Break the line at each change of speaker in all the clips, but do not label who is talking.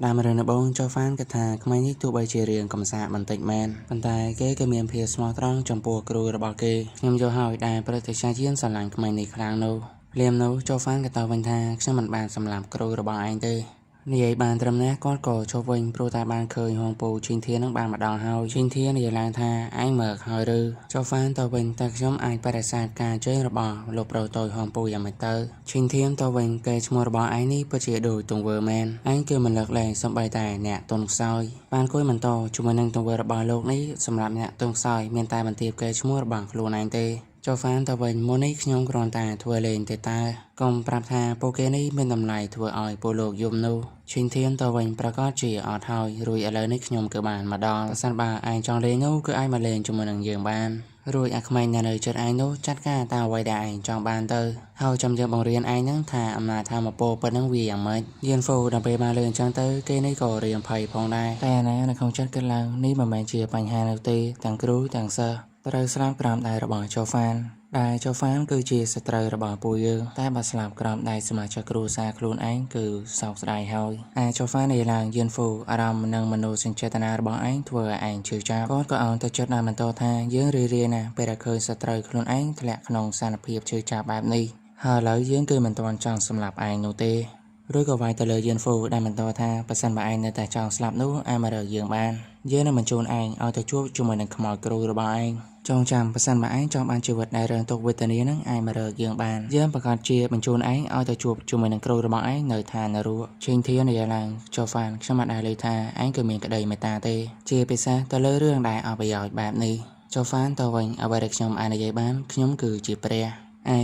តាមរឿងដំបូងចូលហ្វានកថាក្មេងនេះទោះបីជារឿងកំសាកបន្តិចមែនប៉ុន្តែគេក៏មានភាពស្មោះត្រង់ចំពោះគ្រូរបស់គេខ្ញុំយល់ហើយដែលប្រតិជាជាស្រឡាញ់ក្មេងនេះខ្លាំងនោះភ្លាមនោះចូលហ្វានក៏តបវិញថាខ្ញុំមិនបានសម្លាប់គ្រូរបស់ឯងទេនិយាយបានត្រឹមនេះគាត់ក៏ជប់វិញព្រោះតែបានឃើញហងពូឈីងធាននឹងបានម្ដងហើយឈីងធាននិយាយឡើងថាឯងមើលហើយឬចូលហ្វានតបវិញតែខ្ញុំអាចបដិសេធការជើញរបស់លោកប្រូតូចហងពូយ៉ាងម៉េចទៅឈីងធានតបវិញកេរឈ្មោះរបស់ឯងនេះពិតជាដូចទង្វើមែនឯងគឺមិនលើកលែងសំបីតែអ្នកទុនខ្សោយបានគួយមិនតជាមួយនឹងទង្វើរបស់លោកនេះសម្រាប់អ្នកទុនខ្សោយមានតែបន្ទាបកេរឈ្មោះរបស់ខ្លួនឯងទេចូលហ្វានតវិញមុននេះខ្ញុំគ្រាន់តែធ្វើលេងទេតើកុំប្រាប់ថាពួកគេនេះមានតម្លៃធ្វើឲ្យពលលោកយំនោះឈិនធានតវិញប្រកាសជាអត់ហើយរួចឥឡូវនេះខ្ញុំគឺបានមកដល់ប្រសិនបើឯងចង់លេងនោះគឺឯងមកលេងជាមួយនឹងយើងបានរួចអាក្មេងនៅចិត្តឯងនោះចាត់ការតាមអ្វីដែលឯងចង់បានទៅហើយចាំយើងបង្រៀនឯងនឹងថាអំណាចថាមកពោប៉ុណ្ណឹងវាយ៉ាងម៉េចយៀនហ្វូដល់ពេលបានលើអញ្ចឹងទៅគេនេះក៏រៀងភ័យផងដែរតែណានៅក្នុងចិត្តគិតឡើងនេះមិនមែនជាបញ្ហានោះទេទាំងគ្រូទាំងសិស្សត្រូវស្លាប់ក្រោមដៃរបស់ចូលហ្វានដែលចូលហ្វានគឺជាសត្រូវរបស់ពួកយើងតែបើស្លាប់ក្រោមដៃសមាជិកគ្រួសារខ្លួនឯងគឺសោកស្ដាយហើយចូលហ្វាននិយាយឡើងយៀនហ្វូអារម្មណ៍និងមនោសញ្ចេតនារបស់ឯងធ្វើឲ្យឯងជឿចាប់គាត់ក៏អោនទៅចិត្តណាបន្តថាយើងរីណាស់ពេលដែលឃើញសត្រូវខ្លួនឯងធ្លាក់ក្នុងស្ថានភាពជឿចាប់បែបនេះហើយឥឡូវយើងគឺមិនទាន់ចង់សម្លាប់ឯងនោះទេឬក៏វាយទៅលើយៀនហ្វូដែលបន្តថាបើសិនបើឯងនៅតែចង់ស្លាប់នោះអាចមករកយើងបានយើងនឹងបញ្ជូនឯងឲ្យទៅជួបជាមួយនឹងខ្មោចគ្រូរបស់ឯងចងចាំបើសិនបើឯងចង់បានជីវិតដែលរងទុក្ខវេទនានឹងឯងមករកយើងបានយើងប្រកាសជាបញ្ជូនឯងឲ្យទៅជួបជាមួយនឹងគ្រូរបស់ឯងនៅឋាននរកឈិងធាននិយាយឡើងចូលហ្វានខ្ញុំមិនដែលលើថាឯងគឺមានក្តីមេត្តាទេជាពិសេសទៅលើរឿងដែលអបិយោជន៍បែបនេះចូលហ្វានទៅវិញអ្វីដែលខ្ញុំអាចនិយាយបានខ្ញុំគឺជាព្រះ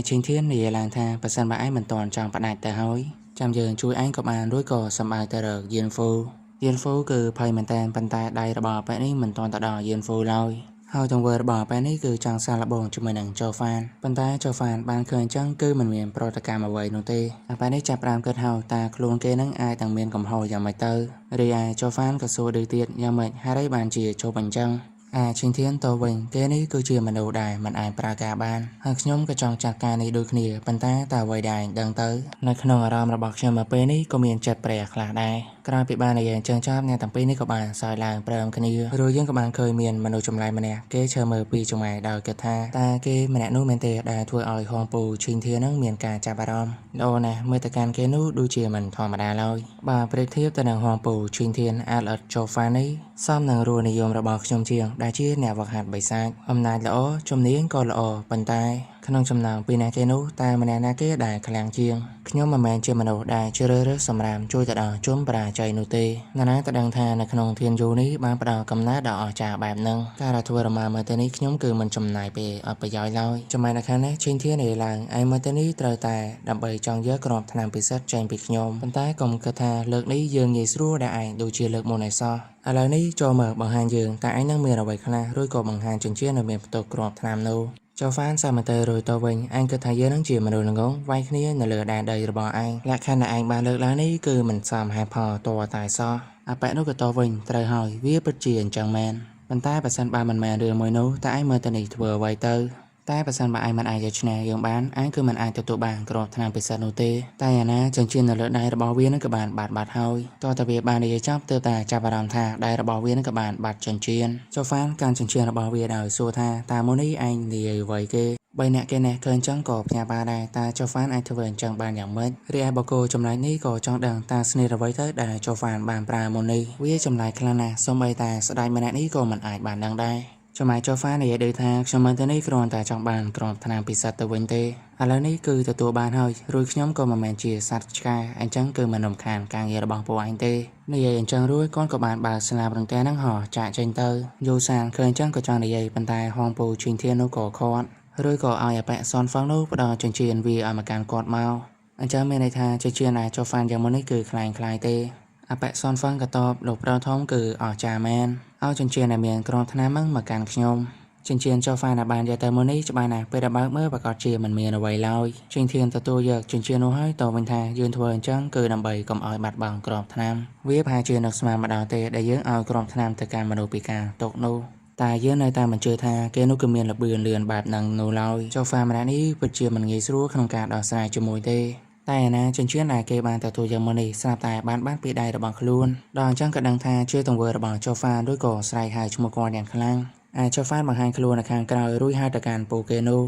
ឈិងធាននិយាយឡើងថាបើសិនបើឯងមិនទាន់ចង់ផ្ដាច់ទៅហើយចាំយើងជួយឯងក៏បានរួចក៏សម្បើទៅរកយៀនហ្វូគឺភ័យមែនតើប៉ុន្តែដៃរបស់ប៉ែនេះមិនទាន់ទៅដល់យៀនហ្វូឡើយហើយទង្វើរបស់ប៉ែនេះគឺចង់សាឡបងជាមួយនឹងចូលហ្វានប៉ុន្តែចូលហ្វានបានឃើញចឹងគឺមិនមានប្រតិកម្មអ្វីនោះទេប៉ែនេះចាប់ផ្ដើមគិតហើយតើខ្លួនគេនឹងអាចទាំងមានកំហុសយ៉ាងម៉េចទៅរីឯចូលហ្វានក៏សួរដូចទៀតយ៉ាងម៉េចហើយបានជាជប់អញ្ចឹងឈិងធានទៅវិញគេនេះគឺជាមនុស្សដែលមិនអាចប្រើការបានហើយខ្ញុំក៏ចង់ចាត់ការនេះដូចគ្នាប៉ុន្តែតើអ្វីដែលដឹងទៅនៅក្នុងអារម្មណ៍របស់ខ្ញុំនៅពេលនេះក៏មានចិត្តព្រះខ្លះដែរក្រោយពីបាននិយាយអញ្ចឹងចប់អ្នកទាំងពីរនេះក៏បានសើចឡើងព្រមគ្នារួចយើងក៏បានឃើញមានមនុស្សចម្លែកម្នាក់គេឈើមើលពីចម្ងាយដោយគិតថាតើគេម្នាក់នោះមែនទេដែលធ្វើឲ្យហងពូឈិងធាននឹងមានការចាប់អារម្មណ៍ល្អណាស់មើលទៅកាន់គេនោះដូចជាមិនធម្មតាឡើយបើប្រៀបធៀបទៅនឹងហងពូឈិងធានអាលអត់ចូលហ្វាននេះសមនឹងរសនិយមរបស់ខ្ញុំជាងដែលជាអ្នកវឹកហាត់បិសាចអំណាចល្អជំនាញក៏ល្អប៉ុន្តែក្នុងចំណោមពីរនាក់គេនោះតែម្នាក់ណាគេដែលខ្លាំងជាងខ្ញុំមិនមែនជាមនុស្សដែលជ្រើសរើសសម្រាមជួយទៅដល់ជនបរាជ័យនោះទេណាស់តែដឹងថានៅក្នុងធានយូនេះបានផ្ដល់កំណើតដ៏អស្ចារ្យបែបហ្នឹងការធ្វើរមាមើលទៅនេះខ្ញុំគឺមិនចំណាយពេលអត់ប្រយោជន៍ឡើយចំណែកនៅខាងនេះឈិនធាននិយាយឡើងឯមើលទៅនេះត្រូវតែដើម្បីចង់យកក្របថ្នាំពិសិដ្ឋចេញពីខ្ញុំប៉ុន្តែកុំគិតថាលើកនេះយើងងាយស្រួលដែលឯងដូចជាលើកមុនឯសោះឥឡូវនេះចូលមើលបង្ហាញយើងតើឯងនឹងមានអ្វីខ្លះរួចក៏បង្ហាញចិញ្ចៀននៅមានផ្ទុកក្របថ្នាំនោះចូលហ្វានសាមទៅរួចទៅវិញឯងគិតថាយើងនឹងជាមនុស្សល្ងងវាយគ្នានៅលើដែនដីរបស់ឯងលក្ខខណ្ឌដែលឯងបានលើកឡើងនេះគឺមិនសមហេតុផលតតែសោះអាប៉ែនោះក៏ទៅវិញត្រូវហើយវាពិតជាអញ្ចឹងមែនប៉ុន្តែបើសិនបើមិនមែនរឿងមួយនោះតើឯងមើលទៅនេះធ្វើអ្វីទៅតែបើសិនបើឯងមិនអាចយកឈ្នះយើងបានឯងគឺមិនអាចទទួលបានក្របថ្នាំពិសេសនោះទេតែយ៉ាងណាចិញ្ចៀននៅលើដៃរបស់វានឹងក៏បានបាត់ហើយតើតើវាបាននិយាយចប់ទើបតែចាប់អារម្មណ៍ថាដៃរបស់វានឹងក៏បានបាត់ចិញ្ចៀនចូលហ្វានកាន់ចិញ្ចៀនរបស់វាដោយសួរថាតើមុននេះឯងនិយាយអ្វីគេបីអ្នកគេណេះឃើញចឹងក៏ផ្ញើបានដែរតើចូលហ្វានអាចធ្វើអញ្ចឹងបានយ៉ាងម៉េចរីឯបកគោចម្លែកនេះក៏ចង់ដឹងតើស្នេហ៍អ្វីទៅដែលចូលហ្វានបានប្រើមុននេះវាចម្លែកខ្លាំងណាស់សូម្បីតែស្ដេចម្នាក់នេះក៏មិនអាចបានដឹងដែរចំណែកចូលហ្វាននិយាយដូចថាខ្ញុំមិនទៅនេះគ្រាន់តែចង់បានក្របថ្នាំពិសិដ្ឋទៅវិញទេឥឡូវនេះគឺទទួលបានហើយរួចខ្ញុំក៏មិនមែនជាសត្វឆ្កែអញ្ចឹងគឺមិនរំខានការងាររបស់ពួកឯងទេនិយាយអញ្ចឹងរួចគាត់ក៏បានបើកស្លាបរន្ទះនឹងហោះចាក់ចេញទៅយូសានឃើញអញ្ចឹងក៏ចង់និយាយប៉ុន្តែហងពូឈិងធាននោះក៏ខាត់ឬក៏ឲ្យអាប៉ែសនហ្វឹងនោះផ្ដល់ចិញ្ចៀនវាឲ្យមកកាន់គាត់មកអញ្ចឹងមានន័យថាចិញ្ចៀនដែលចូលហ្វានយ៉ាងមុននេះគឺខ្លាំងទេអាប៉ែសនហ្វឹងក៏តបលោកប្រធំគឺអស្ចារ្យមែនឲ្យចិញ្ចៀនដែលមានក្របថ្នាំហ្នឹងមកកាន់ខ្ញុំចិញ្ចៀនចូលហ្វានដែលបានយកទៅមុននេះច្បាស់ណាស់ពេលដែលបើកមើលប្រកាសជាមិនមានអ្វីឡើយចិញ្ចៀនទទួលយកចិញ្ចៀននោះហើយតបវិញថាយើងធ្វើអញ្ចឹងគឺដើម្បីកុំឲ្យបាត់បង់ក្របថ្នាំវាប្រហែលជានឹកស្មានម្ដងទេដែលយើងឲ្យក្របថ្នាំទៅកាន់មនុស្សពិការទុកនោះតែយើងនៅតែមិនជឿថាគេនោះគឺមានល្បឿនលឿនបែបហ្នឹងនោះឡើយចូលហ្វានម្នាក់នេះពិតជាមិនងាយស្រួលក្នុងការដោះស្រាយជាមួយទេ តែណាចិញ្ចៀនដែលគេបានទទួលយកមកនេះស្រាប់តែបានពីដៃរបស់ខ្លួនដល់អញ្ចឹងក៏ដឹងថាជាទង្វើរបស់ជូហ្វានឬក៏ស្រែកហៅឈ្មោះគាត់យ៉ាងខ្លាំងជូហ្វានបង្ហាញខ្លួននៅខាងក្រោយរួចហៅទៅកាន់ពួកគេនោះ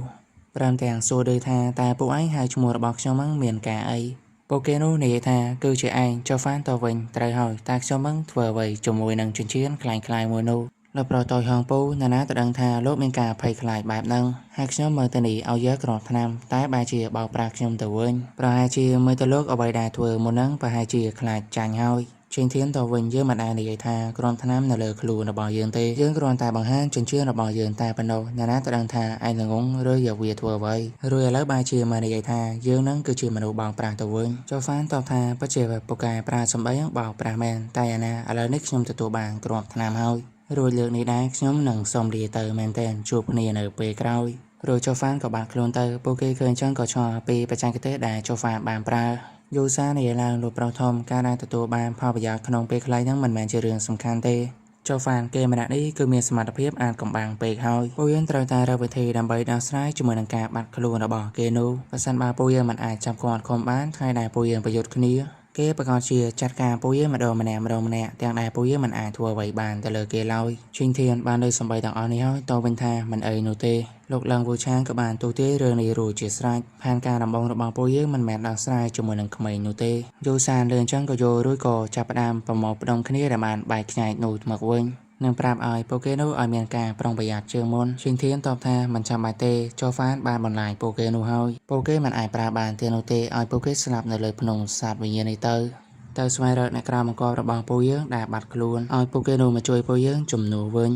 ព្រមទាំងសួរដូចថាតែពួកឯងហៅឈ្មោះរបស់ខ្ញុំហ្នឹងមានការអីពួកគេនោះនិយាយថាគឺជាឯងជូហ្វានទៅវិញត្រូវហើយតែខ្ញុំហ្នឹងធ្វើអ្វីជាមួយនឹងចិញ្ចៀនខ្លាំងៗមួយនោះលោកប្រតយហងពូណានាទៅដឹងថាលោកមានការភ័យខ្លាចបែបហ្នឹងហើយខ្ញុំមើលទៅនេះឲ្យយកគ្រាប់ថ្នាំតែបែរជាបោកប្រាស់ខ្ញុំទៅវិញប្រហែលជាមើលទៅលោកអ្វីដែលធ្វើមុនហ្នឹងប្រហែលជាខ្លាចចាញ់ហើយជាងធានទៅវិញយើងមិនដែលនិយាយថាគ្រាប់ថ្នាំនៅលើខ្លួនរបស់យើងទេយើងគ្រាន់តែបង្ហាញចិញ្ចៀនរបស់យើងតែប៉ុណ្ណោះណានាទៅដឹងថាឯងល្ងងឬយកវាធ្វើអ្វីរួចឥឡូវបែរជាមកនិយាយថាយើងហ្នឹងគឺជាមនុស្សបោកប្រាស់ទៅវិញចុះហ្វានតបថាពិតជាពូកែប្រាសម្ដីបោកប្រាស់មែនតែអាណាឥឡូវនេះខ្ញុំទទួលបានគ្រាប់ថ្នាំហើយរួចលើកនេះដែរខ្ញុំនឹងសុំលាទៅមែនទែនជួបគ្នានៅពេលក្រោយរួចជូហ្វានក៏បានខ្លួនទៅពួកគេឃើញចឹងក៏ឆ្ងល់ពីបច្ចេកទេសដែលជូហ្វានបានប្រើយូសានិយាយឡើងលោកប្រុសធំការដែលទទួលបានផលប្រយោជន៍ក្នុងពេលខ្លីហ្នឹងមិនមែនជារឿងសំខាន់ទេជូហ្វានគេម្នាក់នេះគឺមានសមត្ថភាពអាចកំបាំងពេកហើយពួកយើងត្រូវតែរកវិធីដើម្បីដោះស្រាយជាមួយនឹងការបាត់ខ្លួនរបស់គេនោះបើសិនបើពួកយើងមិនអាចចាប់គាត់ឃុំបានថ្ងៃដែលពួកយើងប្រយុទ្ធគ្នាគេប្រកាសជាចាត់ការពួកយើងម្ដងម្នាក់ទាំងដែលពួកយើងមិនអាចធ្វើអ្វីបានទៅលើគេឡើយឈិងធានបានលើកសម្ដីទាំងអស់នេះហើយតបវិញថាមិនអីនោះទេលោកឡើងវូឆាងក៏បានទូទាយរឿងនេះរួចជាស្រេចផែនការដំបូងរបស់ពួកយើងមិនមែនដោះស្រាយជាមួយនឹងក្មេងនោះទេយូសានលឿនចឹងក៏យល់រួចក៏ចាប់ផ្ដើមប្រមូលផ្ដុំគ្នាដែលបានបែកខ្ញែកនោះមកវិញនឹងប្រាប់ឲ្យពួកគេនោះឲ្យមានការប្រុងប្រយ័ត្នជាងមុនឈិងធានតបថាមិនចាំបាច់ទេជូហ្វានបានបន្លាយពួកគេនោះហើយពួកគេមិនអាចប្រើបានទេនោះទេឲ្យពួកគេស្លាប់នៅលើភ្នំសត្វវិញ្ញាណនេះទៅស្វែងរកអ្នកក្រៅបង្គាប់របស់ពួកយើងដែលបាត់ខ្លួនឲ្យពួកគេនោះមកជួយពួកយើងជំនួសវិញ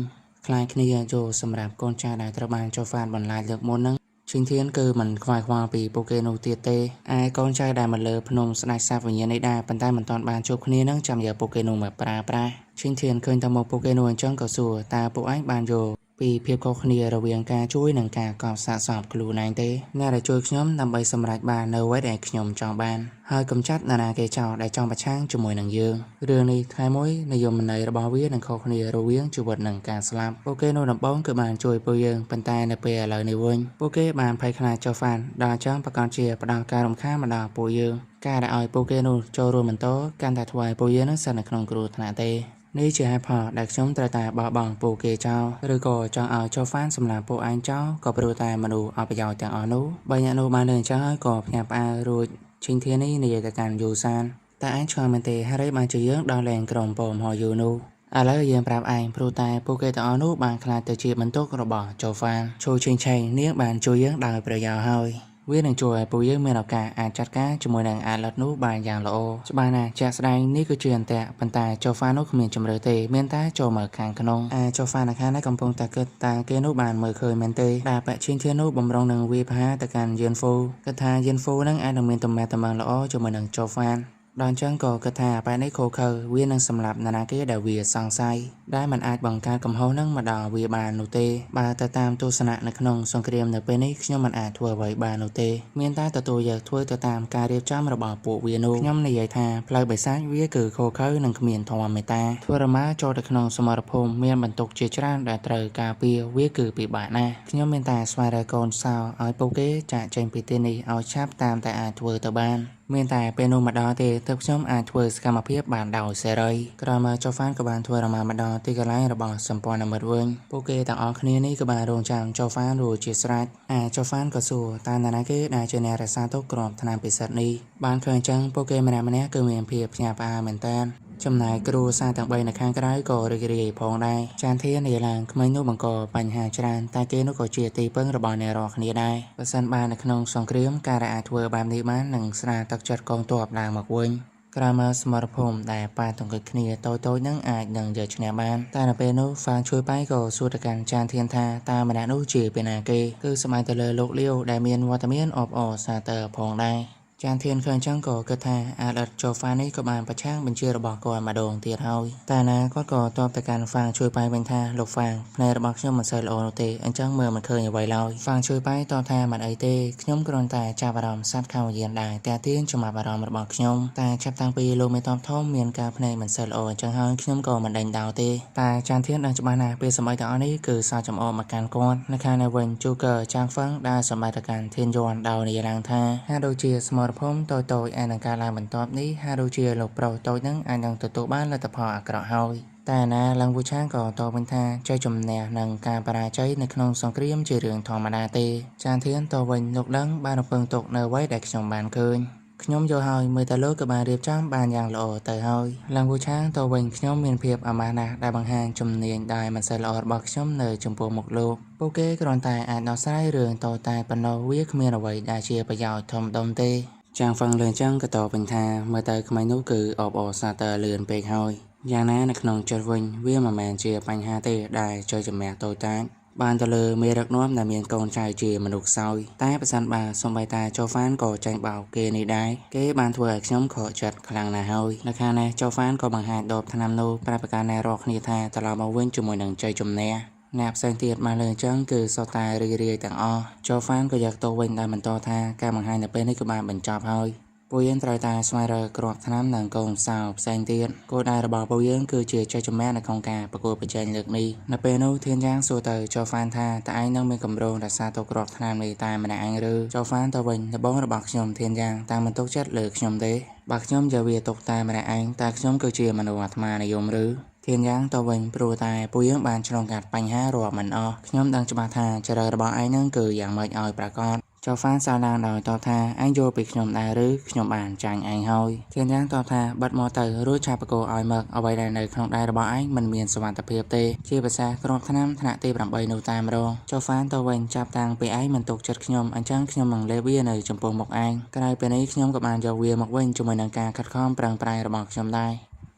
ខ្លាចគ្នាចូលសម្រាប់កូនចាស់ដែលត្រូវបានជូហ្វានបន្លាយលើកមុនហ្នឹងឈិងធានគឺមិនខ្វាយខ្វល់ពីពួកគេនោះទៀតទេឯកូនចៅដែលមកលើភ្នំស្ដេចសត្វវិញ្ញាណនេះដែរប៉ុន្តែមិនទាន់បានជួបគ្នានឹងចាំយកពួកគេនោះមកប្រើប្រាស់ឈិងធានឃើញតែមកពួកគេនោះអញ្ចឹងក៏សួរតើពួកឯងបានយកពីភាពខុសគ្នារវាងការជួយនិងការកប់សាកសពខ្លួនឯងទេអ្នកដែលជួយខ្ញុំដើម្បីសម្រេចបាននៅអ្វីដែលខ្ញុំចង់បានហើយកំចាត់នរណាគេចោលដែលចង់ប្រឆាំងជាមួយនឹងយើងរឿងនេះថ្ងៃមួយនិយមន័យរបស់វានឹងខុសគ្នារវាងជីវិតនិងការស្លាប់ពួកគេនោះដំបូងគឺបានជួយពួកយើងប៉ុន្តែនៅពេលឥឡូវនេះវិញពួកគេបានភ័យខ្លាចជូហ្វានដល់ចង់ប្រកាសជាផ្ដល់ការរំខានមកដល់ពួកយើងការដែលឲ្យពួកគេនោះចូលរួមបន្តកាន់តែធ្វើឲ្យពួកយើងនឹងស្ថិតនៅក្នុងគ្រោះថ្នាក់ទេនេះជាហេតុផលដែលខ្ញុំត្រូវតែបោះបង់ពួកគេចោលឬក៏ចង់ឲ្យជូហ្វានសម្លាប់ពួកឯងចោលក៏ព្រោះតែមនុស្សអត់ប្រយោជន៍ទាំងអស់នោះបើអ្នកនោះបានលើអញ្ចឹងហើយក៏ភ្ញាក់ផ្អើលរួចឈិងធាននេះនិយាយទៅកាន់យូសានតែឯងឆ្ងល់មែនទេហើយបានជាយើងដល់លែងក្រុមពមហយូនោះឥឡូវយើងប្រាប់ឯងព្រោះតែពួកគេទាំងអស់នោះបានខ្លាចទៅជាបន្ទុករបស់ជូហ្វានឈូឈិងឆេងនាងបានជួយយើងដោយប្រយោជន៍ហើយវានឹងជួយឲ្យពួកយើងមានឱកាសអាចចាត់ការជាមួយនឹងអាឡុតនោះបានយ៉ាងល្អច្បាស់ណាស់ជាក់ស្ដែងនេះគឺជាអន្ទាក់ប៉ុន្តែជូហ្វាននោះគ្មានជំរឿទេមានតែចូលមកខាងក្នុងជូហ្វាននៅខាងនេះកំពុងតែគិតតើគេនោះបានមើលឃើញមែនទេដែលបច្ឈិនធាននោះបំរុងនឹងវាប្រហារទៅកាន់យិនហ្វូគិតថាយិនហ្វូនឹងអាចនឹងមានទំនាក់ទំនងល្អជាមួយនឹងជូហ្វានដល់អញ្ចឹងក៏គិតថាបែបនេះខូខើវានឹងសម្លាប់នរណាគេដែលវាសង្ស័យដែលมันអាចបង្កើតកំហុសនឹងមកដល់វាបាននោះទេបើទៅតាមទស្សនៈនៅក្នុងសង្គ្រាមនៅពេលនេះខ្ញុំមិនអាចធ្វើអ្វីបាននោះទេមានតែទទួលយកធ្វើទៅតាមការរៀបចំរបស់ពួកវានោះខ្ញុំនិយាយថាផ្លូវបិសាចវាគឺខូខើនិងគ្មានធម៌មេត្តាធ្វើរមាចូលទៅក្នុងសមរភូមិមានបន្ទុកជាច្រើនដែលត្រូវការពារវាគឺពិបាកណាស់ខ្ញុំមានតែស្វែងរកកូនសោឲ្យពួកគេចាក់ចេញពីទីនេះឲ្យឆាប់តាមតែអាចធ្វើទៅបានមានតែពេលនោះមកដល់ទេទើបខ្ញុំអាចធ្វើសកម្មភាពបានដោយសេរីក្រោយមកជូហ្វានក៏បានធ្វើរមាមកដល់ទីកន្លែងរបស់សម្ព័ន្ធមិត្តវិញពួកគេទាំងអស់គ្នានេះក៏បានរងចាំជូហ្វានរួចជាស្រេចជូហ្វានក៏សួរតើនរណាគេដែលជាអ្នករក្សាទុកគ្រាប់ថ្នាំពិសិដ្ឋនេះបានឃើញចឹងពួកគេម្នាក់គឺមានភាពភ្ញាក់ផ្អើលមែនតើចំណែកគ្រួសារទាំង3នៅខាងក្រៅក៏រីករាយផងដែរចានធាននិយាយឡើងក្មេងនោះបង្កបញ្ហាច្រើនតែគេនោះក៏ជាទីពឹងរបស់អ្នករាល់គ្នាដែរបើសិនបាននៅក្នុងសង្គ្រាមការដែលអាចធ្វើបែបនេះបាននឹងស្រាលទឹកចិត្តកងទ័ពឡើងមកវិញក្រោយមកសមរភូមិដែលប៉ាទង្គិចគ្នាតូចៗនឹងអាចនឹងយកឈ្នះបានតែនៅពេលនោះហ្វាងជួយប៉ៃក៏សួរទៅកាន់ចានធានថាតើម្នាក់នោះជាពេលណាគេគឺសម័យទៅលើលោកលាវដែលមានវត្តមានអបអរសាទរផងដែរចានធានឃើញចឹងក៏គិតថាអាឡិតជូហ្វាននេះក៏បានប្រឆាំងបញ្ជារបស់គាត់ម្ដងទៀតហើយតែណាគាត់ក៏តបទៅកាន់ហ្វាងជួយប៉ៃវិញថាលោកហ្វាងផ្នែករបស់ខ្ញុំមិនសូវល្អនោះទេអញ្ចឹងមើលមិនឃើញអ្វីឡើយហ្វាងជួយប៉ៃតបថាមិនអីទេខ្ញុំគ្រាន់តែចាប់អារម្មណ៍សត្វខាងវិញ្ញាណដែរតែទាញចំណាប់អារម្មណ៍របស់ខ្ញុំតែចាប់តាំងពីលោកមេតបធំមានការផ្នែកមិនសូវល្អអញ្ចឹងហើយខ្ញុំក៏មិនដេញដោលទេតែចានធានដឹងច្បាស់ណាស់ពេលសម័យទាំងអស់នេះគឺសោចំអកមកកាន់គាត់នៅខាងនៅវិញជូកឺចាងហ្វឹងដែលសម័យទៅកាន់ធានយ័នដោយនិយាយឡើងថាហាក់ដូចជាស្ម រភូមិតូចៗអាចនឹងកើតឡើងបន្ទាប់នេះហាក់ដូចជាលោកប្រុសតូចនឹងអាចនឹងទទួលបានលទ្ធផលអាក្រក់ហើយតែណាឡើងវូឆាងក៏តបវិញថាជ័យជំនះនឹងការបរាជ័យនៅក្នុងសង្គ្រាមជារឿងធម្មតាទេចានធានតបវិញលោកដឹងបានរំពឹងទុកនៅអ្វីដែលខ្ញុំបានឃើញខ្ញុំយល់ហើយមើលតែលោកក៏បានរៀបចំបានយ៉ាងល្អទៅហើយឡើងវូឆាងតវិញខ្ញុំមានភាពអាម៉ាស់ណាស់ដែលបង្ហាញជំនាញដែលមិនសូវល្អរបស់ខ្ញុំនៅចំពោះមុខលោកពួកគេគ្រាន់តែអាចដោះស្រាយរឿងតតែប៉ុណ្ណោះវាគ្មានអ្វីដែលជាប្រយោជន៍ធំដុំទេចាងហ្វឹងលឿនចឹងក៏តបវិញថាមើលទៅក្មេងនោះគឺអបអរសាទរលឿនពេកហើយយ៉ាងណានៅក្នុងចិត្តវិញវាមិនមែនជាបញ្ហាទេដែលជួយជំនះតូចតាចបានទៅលើមេរឹកនាំដែលមានកូនចៅជាមនុស្សខ្សោយតែប្រសិនបើសំបីតាចូហ្វានក៏ចាញ់បោកគេនេះដែរគេបានធ្វើឲ្យខ្ញុំខកចិត្តខ្លាំងណាស់ហើយនៅខាងនេះចូហ្វានក៏បង្ហាញដបថ្នាំនោះប្រាប់ប្រកាសណែរកគ្នាថាត្រឡប់មកវិញជាមួយនឹងជ័យជំនះអ្នកផ្សេងទៀតមកលើអញ្ចឹងគឺសុទ្ធតែរីរាយទាំងអស់ចូហ្វានក៏យកទៅវិញដោយបន្តថាការបង្ហាញនៅពេលនេះក៏បានបញ្ចប់ហើយពួកយើងត្រូវតែស្វែងរកគ្រាប់ថ្នាំនិងកូនសោផ្សេងទៀតគោលដៅរបស់ពួកយើងគឺជាជ័យជំនះនៅក្នុងការប្រកួតប្រជែងលើកនេះនៅពេលនោះធានយ៉ាងសួរទៅចូហ្វានថាតើឯងនឹងមានកម្រោងរក្សាទុកគ្រាប់ថ្នាំនេះតែម្នាក់ឯងឬចូហ្វានទៅវិញដបងរបស់ខ្ញុំធានយ៉ាងតាំងមិនទុកចិត្តលើខ្ញុំទេបើខ្ញុំយកវាទុកតែម្នាក់ឯងតើខ្ញុំគឺជាមនុស្សអាត្មានិយមឬធានយ៉ាងទៅវិញព្រោះតែពួកយើងបានឆ្លងកាត់បញ្ហារាប់មិនអស់ខ្ញុំដឹងច្បាស់ថាចរិតរបស់ឯងនឹងគឺយ៉ាងម៉េចឲ្យប្រាកដចូហ្វានសារឡើងដោយតបថាឯងយល់ពីខ្ញុំដែរឬខ្ញុំបានចាញ់ឯងហើយធានយ៉ាងតបថាបាត់មកទៅរួចឆាប់បកគោឲ្យមកអ្វីដែលនៅក្នុងដៃរបស់ឯងមិនមានសុវត្ថិភាពទេជាភាសាគ្រាប់ថ្នាំថ្នាក់ទី8នោះតែម្ដងចូហ្វានទៅវិញចាប់តាំងពីឯងមិនទុកចិត្តខ្ញុំអញ្ចឹងខ្ញុំនឹងលេបវានៅចំពោះមុខឯងក្រោយពីនេះខ្ញុំក៏បានយកវាមកវិញជាមួយនឹងការខិតខំប្រឹងប្រែងរបស់ខ្ញុំដែរ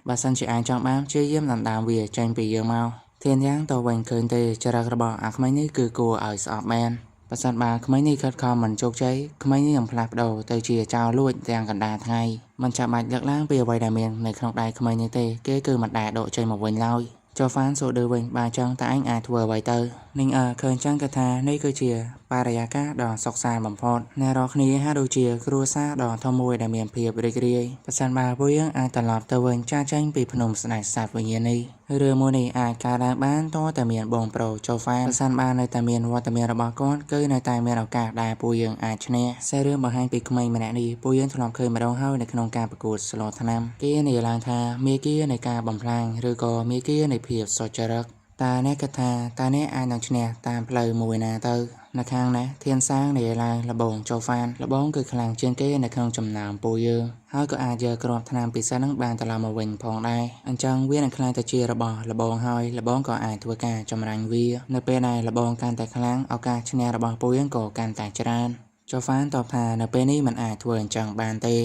បើសិនជាឯងចង់បានជាយាមដណ្ដើមវាចេញពីយើងមកធានយ៉ាងទៅវិញឃើញទេចរិតរបស់អាក្មេងនេះគឺគួរឲ្យស្អប់មែនបើសិនបើក្មេងនេះខិតខំមិនជោគជ័យក្មេងនេះនឹងផ្លាស់ប្ដូរទៅជាចោរលួចទាំងកណ្ដាលថ្ងៃមិនចាំបាច់លើកឡើងពីអ្វីដែលមាននៅក្នុងដៃក្មេងនេះទេគេគឺមិនដែលដកចេញមកវិញឡើយចូហ្វានសួរដូចវិញបើចឹងតើឯងអាចធ្វើអ្វីទៅនិងឃើញចឹងគាត់ថានេះគឺជាបរិយាកាសដ៏សុខសាន្តបំផុតអ្នករាល់គ្នាហាក់ដូចជាគ្រួសារដ៏ធំមួយដែលមានភាពរីករាយប្រសិនបើពួកយើងអាចត្រឡប់ទៅវិញចាស់ចេញពីភ្នំស្ដេចសត្វវិញ្ញាណនេះរឿងមួយនេះអាចកើតឡើងបានតតែមានបងប្រុសចូហ្វានប្រសិនបើនៅតែមានវត្តមានរបស់គាត់គឺនៅតែមានឱកាសដែលពួកយើងអាចឈ្នះសាររឿងបង្ហាញពីក្មេងម្នាក់នេះពួកយើងធ្លាប់ឃើញម្ដងហើយនៅក្នុងការប្រកួតស្លថ្នាំគេនិយាយឡើងថាមេគានៃការបំផ្លាញឬក៏មេគានៃភាពសុចរិតតើអ្នកគិតថាតើអ្នកអាចនឹងឈ្នះតាមផ្លូវមួយណាទៅនៅខាងនេះធានសាងនិយាយឡើងលបងចូហ្វានលបងគឺខ្លាំងជាងគេនៅក្នុងចំណោមពួកយើងហើយក៏អាចយកគ្រាប់ថ្នាំពិសេសនឹងបានត្រឡប់មកវិញផងដែរអញ្ចឹងវានឹងខ្លាំងទៅជារបស់លបងហើយលបងក៏អាចធ្វើការចម្រាញ់វានៅពេលដែលលបងកាន់តែខ្លាំងឱកាសឈ្នះរបស់ពួកយើងក៏កាន់តែច្រើនចូហ្វានតបថានៅពេលនេះមិនអាចធ្វើអញ្ចឹងបានទេ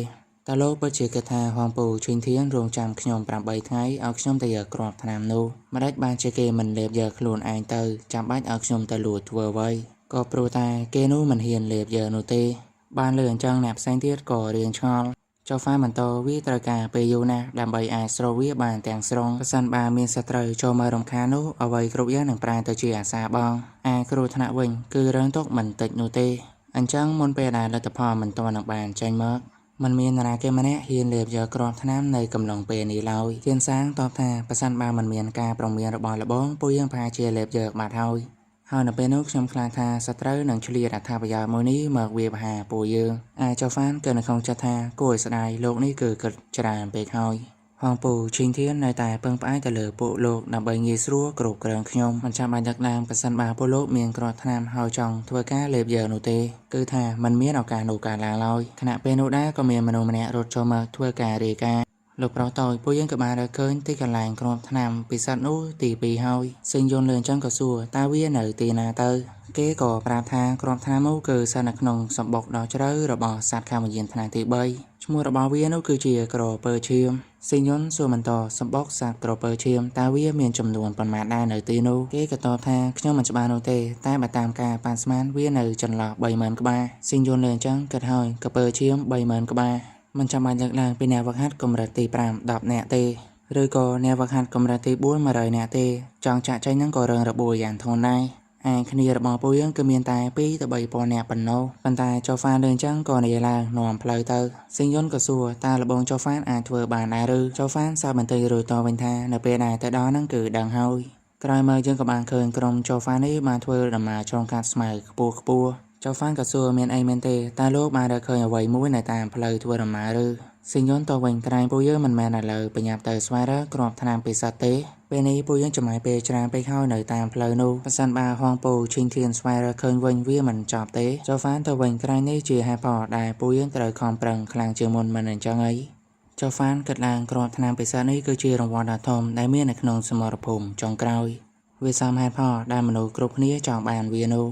តើលោកពិតជាគិតថាហងពូឈិញធានរងចាំខ្ញុំ8ថ្ងៃឲ្យខ្ញុំទៅយកគ្រាប់ថ្នាំនោះម្ដេចបានជាគេមិនលេបយកខ្លួនឯងទៅចាំបាច់ឲ្យខ្ញុំទៅលួចធ្វើអ្វីក៏ព្រោះតែគេនោះមិនហ៊ានលេបយកនោះទេបានលើអញ្ចឹងអ្នកផ្សេងទៀតក៏រៀងឆ្ងល់ចូហ្វានបន្តវាត្រូវការពេលយូរណាស់ដើម្បីអាចស្រូបវាបានទាំងស្រុងប្រសិនបើមានសត្រូវចូលមករំខាននោះអ្វីគ្រប់យ៉ាងនឹងប្រែទៅជាអាសាបងគ្រោះថ្នាក់វិញគឺរឿងទុកមិនតិចនោះទេអញ្ចឹងមុនពេលដែលលទ្ធផលមិនទាន់នឹងបានចេញមកមិនមាននរណាគេម្នាក់ហ៊ានលេបយកគ្រាប់ថ្នាំនៅកំឡុងពេលនេះឡើយធានសាងតបថាប្រសិនបើមិនមានការប្រមានរបស់លបងពួកយើងប្រហែលជាលេបយកបាត់ហើយនៅពេលនោះខ្ញុំខ្លាចថាសត្រូវនឹងឆ្លៀតអត្ថប្រយោជន៍មួយនេះមកវាបហាពួកយើងចូហ្វានក៏នៅក្នុងចិត្តថាគួរឲ្យស្ដាយលោកនេះគឺគិតច្រើនពេកហើយហងពូឈិញធាននៅតែពឹងផ្អែកទៅលើពួកលោកដើម្បីងាយស្រួលគ្រប់គ្រងខ្ញុំមិនចាំបាច់ដឹកឡើងប្រសិនបើពួកលោកមានគ្រាប់ថ្នាំហើយចង់ធ្វើការលេបយកនោះទេគឺថាมันមានឱកាសនោះកើតឡើងឡើយខណៈពេលនោះដែរក៏មានមនុស្សម្នាក់រត់ចូលមកធ្វើការរាយការណ៍លោកប្រុសតូចពួកយើងក៏បានរកឃើញទីកន្លែងគ្រាប់ថ្នាំពិសិដ្ឋនោះទី2ហើយសិញយន្តលឿនចឹងក៏សួរតើវានៅទីណាទៅគេក៏ប្រាប់ថាគ្រាប់ថ្នាំនោះគឺស្ថិតនៅក្នុងសម្បុកដ៏ជ្រៅរបស់សត្វខាមយានថ្នាក់ទី3ឈ្មោះរបស់វានោះគឺជាក្រពើឈាមសិញយន្តសួរបន្តសម្បុកសត្វក្រពើឈាមតើវាមានចំនួនប៉ុន្មានដែរនៅទីនោះគេក៏តបថាខ្ញុំមិនច្បាស់នោះទេតែបើតាមការប៉ាន់ស្មានវានៅចន្លោះ30000ក្បាលសិញយន្តលឿនចឹងគិតហើយក្រពើឈាម30000ក្បាលមិនចាំបាច់លើកឡើងពីអ្នកវឹកហាត់កម្រិតទី5 10នាក់ទេឬក៏អ្នកវឹកហាត់កម្រិតទី4 100នាក់ទេចង់ចាក់ចែងហ្នឹងក៏រឿងរបួសយ៉ាងធ្ងន់ដែរគ្នារបស់ពួកយើងគឺមានតែ2ទៅ3000នាក់ប៉ុណ្ណោះប៉ុន្តែចូហ្វានលើអញ្ចឹងក៏និយាយឡើងនាំផ្លូវទៅសិញយន្តក៏សួរតើលបងចូហ្វានអាចធ្វើបានដែរឬចូហ្វានសើបន្តិចរួចតវិញថានៅពេលដែលទៅដល់ហ្នឹងគឺដឹងហើយក្រោយមកយើងក៏បានឃើញក្រុមចូហ្វាននេះបានធ្វើដំណើរឆ្លងកាត់ស្មៅខ្ពស់ เจ้าฟ้านก็ซัวเมียนไอเมนเตตาโลกมาได้เคยเอาไว้มุ้ยในตามเพลย์ทัวร์มาหรือสิ่งย้อนตัวเวงกลายปูเยอะมันแมนอะไรไปหยับเตอสไวร์กรอบธนามปีศาจเตเป็นนี้ปูยังจะหมายเปจรางไปเข้าในตามเพลย์นูประสันบาฮองปูชิงเทียนสไวร์เคยเวงเวียมันจอบเตเจ้าฟ้านตัวเวงกลายนี้จีให้พอได้ปูยังเตยคอมเปรังคลางเจือมนมันจังไอเจ้าฟ้านกัดลางกรอบธนามปีศาจนี้คือจีรางวัลดาทอมได้เมียในขนมสมรภูมิจงกลายเวซามให้พอได้มนุษย์กรุ๊ปนี้จองบานเวียนู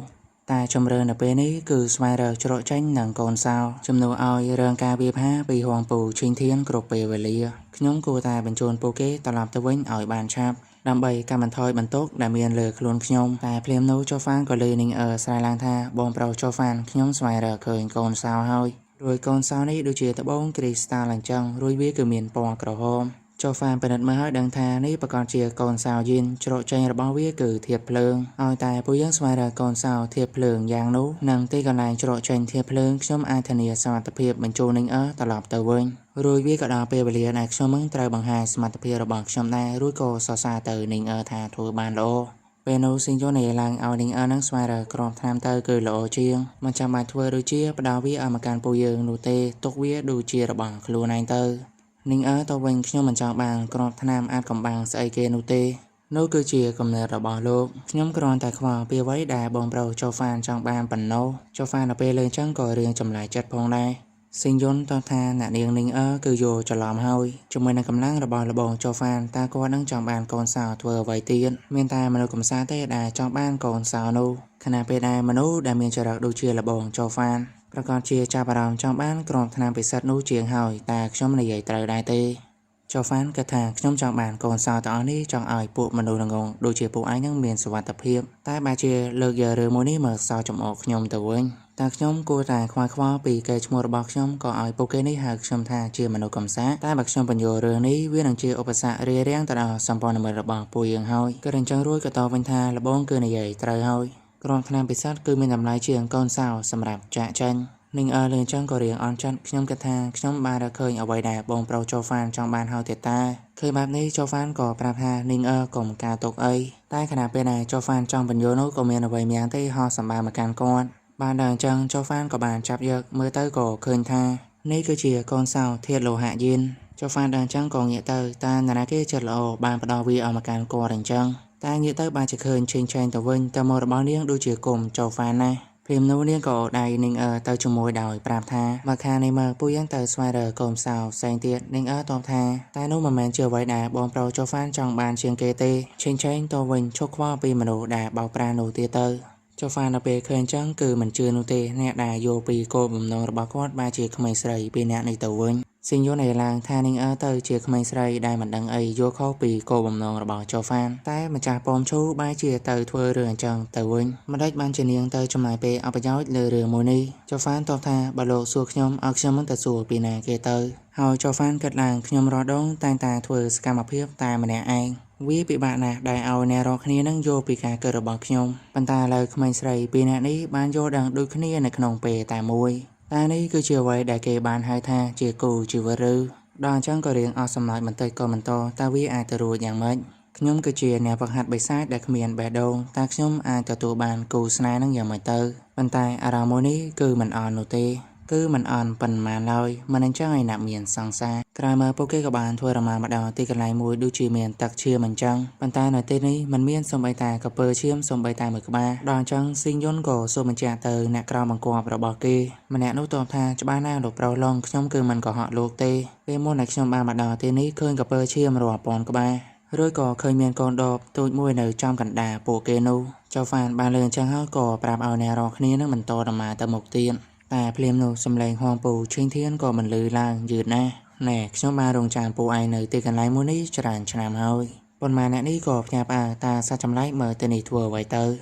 แต่จำเริญในปีนี้คือสไวร์โจรจันหนังกอนซาวจำนวนเอาเรื่องการบีบห้าปีฮวงปูชิงเทียนกรุบเปเวลีขยมกูตาเป็นโจรโปเกตลอดตะเวนอ่อยบานชับดำใบการบันทอยบรรทุกดาเมียนเลือคลุนขยมแต่เพลียมนู้โจฟานก็เลยนิ่งสายลางทาบอมเปล่าโจฟานขยมสไวร์เคยกอนซาวเฮยโดยกอนซาวนี้ดูเจียตะบงกรีสตาหลังจังรุยเวียคือเมียนปอกระหอมโจฟานเป็นมาให้ดังทานี้ประกอบเชียกอนซาวยินโจรใจระบาเวียคือเทียบเพลิงเอาแต่ผู้ยังสไวร์กอนซาวเทียบเพลิงยางนู้นังตีกันลายโจรใจเทียบเพลิงชมอาธเนียสมัติเพียบบรรจุนิ่งตลอดเตอเวงรุยเวียก็ดาวเปเบลียในชมมึงไตรบังไฮสมัติเพียระบอกชมได้รุยโกซาซาเตอนิ่งทาทัวบานโลเป็นนูสิงโจเนลังเอานิ่งนังสไวร์กรอบทำเตอคือโลเชียงมันจะมาทัวรุเชียประดาวิอามาการปูยืงนูเตตกเวียดูเชียระบังคลูไนเตอนิ่งตัวเวงขยมมันจางบางกรอบธนามอาจกำบางใส่เกนูเตนู้คือเชียกำเนิดระบาโลกขยมกรอนแต่ขวาเปียไว้ได้บอมเปล่าโจฟานจางบางปันโนโจฟานเอาไปเลยจังก่อเรียงจำหลายจัดพงได้สิ่งย้อนต่อทานหน้าเนียงนิ่งคือโยจะล้อมเฮยจงเป็นกำลังระบาระบงโจฟานตาก็นั่งจางบางกอนสาวทัวไว้เตียนเมียนตามนุษย์กำซาเตได้จางบางกอนสาวนูขณะเป็นได้มนุษย์ได้เมียนจรักดูเชียระบงโจฟานประกอบเชียจาบารามจางบ้านกรอบธนามปิศาจนู้เจียงเฮยแต่ขยมในใหญ่ไตรได้เตเจ้าฟ้านกระถางขยมจางบานกอนสาวตอนนี้จางอ่อยปูมนุษย์งงดูเชียปูไอ้ยังเมียนสวัสดิเพียบใต้บาเชียเลิกเยอะเรือโมนี่เมื่อสาวจมอกขยมตะเวงแต่ขยมกูแต่ควายควาปีเกจมัวระบอกขยมก็อ่อยปูเกนี่หากขยมทาเชียมนุษย์กำซาใต้บักขยมปัญโยเรือนี้เวียนเชียอุปสรรคเรียเรียงตลอดสัมปอนเมื่อระบอกปูยังเฮยก็เดินจังรุ่ยกระต่อเป็นทาระบงเกินในใหญ่ไตรเฮยกรองธนามปิศาจคือมีนำลายเชียงกอนสาวสำหรับจะจันนิ่งเรียนจังก็เรียงออนจันขยมกระทาขยมบาระเคยเอาไว้ได้บงเปล่าโจฟานจองบานเฮาเตตาเคยแบบนี้โจฟานก็ปราบหานิ่งกลมกาตกใต้ขณะเป็นนายโจฟานจองปัญโยนุก็มีเอาไว้เมียงที่ฮอสัมบามาการก้อนบานเดินจังโจฟานก็บานจับเยอะเมื่อเตยก็เคยทานี่คือเชียกอนสาวเทียดโลหะยินโจฟานเดินจังก็เงียเตยตานานาเกจโลบานปดอวีเอามาการก้อนเดินจังตาเงียเตยบานจะเคยเชิงเชนตะวันตะมอระบอเลี้ยงดูเชียกลมโจฟานนะพิมพ์นู้เนี่ยก็ได้นิ่งเตยจมวยดาวปราบทามาคาในเมื่อผู้ยังเตยสไวร์กลมสาวแสงเตียดนิ่งตอบทาตาโน้มาแมนเจอไว้ได้บอมเปล่าโจฟานจองบานเชียงเกเตเชิงเชนตัววินชกว่าปีมโนได้เบาปราโนเตียเตอโจฟานเอาไปเคยจังคือมันเจอโนเตเนี่ยได้โยปีโกบมโนระบกอดบาเชียขมายใส่ปีเนี่ยในตัววินสิ่งโยในลางทานิ่งเตยเชียขมายใส่ได้มันดังโยเข้าปีโกบมโนระบโจฟานแต่มันจะปอมชูบาเชียเตยทัวเรือจังตัววินมาได้บ้านเชียงเตยจำหน่ายไปเอาไปย้อยเรือโมนีโจฟานตอบทาบาโลสัวขยมเอาขยมมันแต่สัวปีนาเกเตยเฮาโจฟานกัดลางขยมรอดงตายตาทัวสกรรมเพียบตายมันเนี่ยเองวิปิบานะได้เอาแนวรอคณีนั่งโยปีกาเกิดระบอกขยมปันตาเลยขมายใส่ปีนานี้บ้านโยดังดูคณีในขนมเปแต่มวยตานี้คือเชื่อไว้ได้เกบานไฮทาเจียกูจิวรือดอนจังก็เรียงเอาสมัยมันเตยก็มันโตตาวิอาตรูอย่างมัดขยมคือเชียแนวประหัดใบซ้ายได้ขมีนแบบโดงตาขยมอาตตัวบานกูสนานั่งอย่างมันเตยปันตาอารามนี้คือมันอ่อนโนเตคือมันอ่อนปันมาลอยมันนั่งจ้างไอ้หนักเมียนสังซากลายมาโปเกกับบานทัวร์มาดาวตีกันลายมวยดูจีเมียนตักเชื่อมันจังปันตาหน่อยเต้นี้มันเมียนสมใบตากับเปอร์เชื่อมสมใบตาเหมือนกับบ้าดอนจังซิงย้อนโกโซมันแจเตอร์แนกราวมังกรประบอกเกมันแนนุตอมทาจะบ้านหน้าหลบเราลองขยมคือมันก็เหาะโลกเตเวโมนักขยมบานมาดาวเต้นี้เคยกับเปอร์เชื่อมรัวปอนกับบ้าเรื่อยก่อเคยเมียนกอนดอบตัวมวยในจอมกันดาโปเกนูเจ้าฟานบานเลือนจังเฮาก่อปราบเอาแนวรอคนี้นั่งมันโตดมาตะหมกเตียนแต่เพลียมโนสำแรงฮองปูชิงเทียนก็มันลือลางยืดแน่แหนกชอบมาโรงจานปูไอเนยตีกันไล่มูนี่จรานชนามเฮยปนมาแนนี่ก็พยาบาตาซาจำไล่เมื่อเตนิทัวไวเตอร์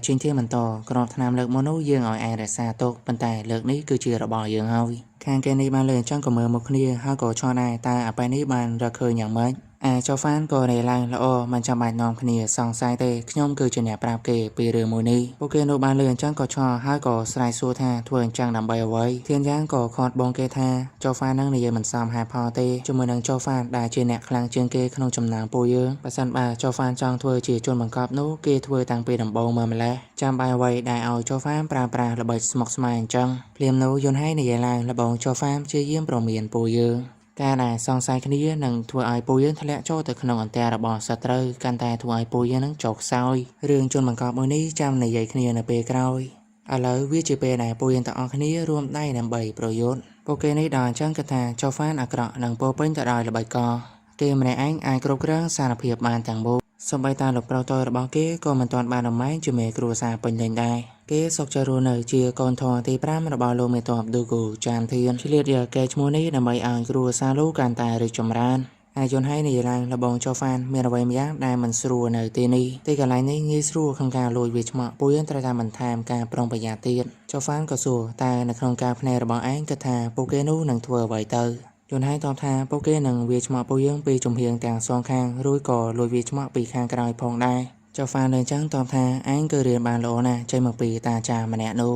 ชิงเทียนมันต่อกรอบธนามเลิกโมโนยืงอ่อยแต่ซาโตปันแต่เลิกนี้คือเชื่อระบอยยืงเฮยข้างแกนี่มาเลยจังก็เมื่อมุกนี้เฮาก็ชอได้ตาไปนี่บานระเคยอย่างเมื่อ ចៅហ្វានក៏រាយឡើងល្អមិនចាំបាច់នាំគ្នាសង្ស័យទេខ្ញុំគឺជាអ្នកប្រាប់គេពីរឿងមួយនេះពួកគេនៅបានលឺអញ្ចឹងក៏ឆ្ងល់ហើយក៏ស្រែកសួរថាធ្វើអញ្ចឹងដើម្បីអ្វីធានយ៉ាងក៏ខាត់បងគេថាចៅហ្វាននឹងនិយាយមិនសមហេតុផលទេជាមួយនឹងចៅហ្វានដែលជាអ្នកខ្លាំងជាងគេក្នុងចំណោមពួកយើងបើសិនបើចៅហ្វានចង់ធ្វើជាជនបង្កប់នោះគេធ្វើតាំងពីដំបូងមកម្ល៉េះចាំបាយអ្វីដែលឲ្យចៅហ្វានប្រើប្រាស់ល្បិចស្មុគស្មាញអញ្ចឹងភ្លាមនោះយន្តហែងនិយាយឡើងលបងចៅហ្វានព្យាយាមព្រមានពួកយើងការដែលសង្ស័យគ្នានឹងធ្វើឲ្យពួកយើងធ្លាក់ចូលទៅក្នុងអន្ទះរបស់សត្រូវកាន់តែធ្វើឲ្យពួកយើងនឹងចុកខ្សោយរឿងជនបង្កប់មួយនេះចាំនិយាយគ្នានៅពេលក្រោយឥឡូវវាជាពេលដែលពួកយើងទាំងអស់គ្នារួមដៃដើម្បីប្រយុទ្ធពួកគេនេះដល់អញ្ចឹងគិតថាចៅហ្វានអាក្រក់នឹងពោពេញទៅដោយល្បិចកលគេម្នាក់ឯងអាចគ្រប់គ្រងសារភាពបានទាំងមូលសូម្បីតែលោកប្រុសតូចរបស់គេក៏មិនទាន់បានដំណែងជាមេគ្រួសារពេញលេញដែរគេសុកចិត្តរស់នៅជាកូនធរទី5របស់លោកមេតបឌូគូចានធានឆ្លៀតយកកេរឈ្មោះនេះដើម្បីឲ្យគ្រួសារលោកកាន់តែរីកចម្រើនហើយយន្តហែងនិយាយឡើងលបងចៅហ្វានមានអ្វីម្យ៉ាងដែលមិនស្រួលនៅទីនេះទីកន្លែងនេះងាយស្រួលក្នុងការលួចវាឆ្មក់ពួកយើងត្រូវតែបន្ថែមការប្រុងប្រយ័ត្នទៀតចៅហ្វានក៏សួរតែនៅក្នុងការភ្នែករបស់ឯងគិតថាពួកគេនោះនឹងធ្វើអ្វីទៅយន្តហែងតបថាពួកគេនឹងវាឆ្មក់ពួកយើងពីជំហៀងទាំងសងខាងរួចក៏លួចវាឆ្មក់ពីខាងក្រោយផងដែរចៅហ្វានលើអញ្ចឹងតបថាឯងគឺរៀនបានល្អណាស់ចេញមកពីតាចារ្យម្នាក់នោះ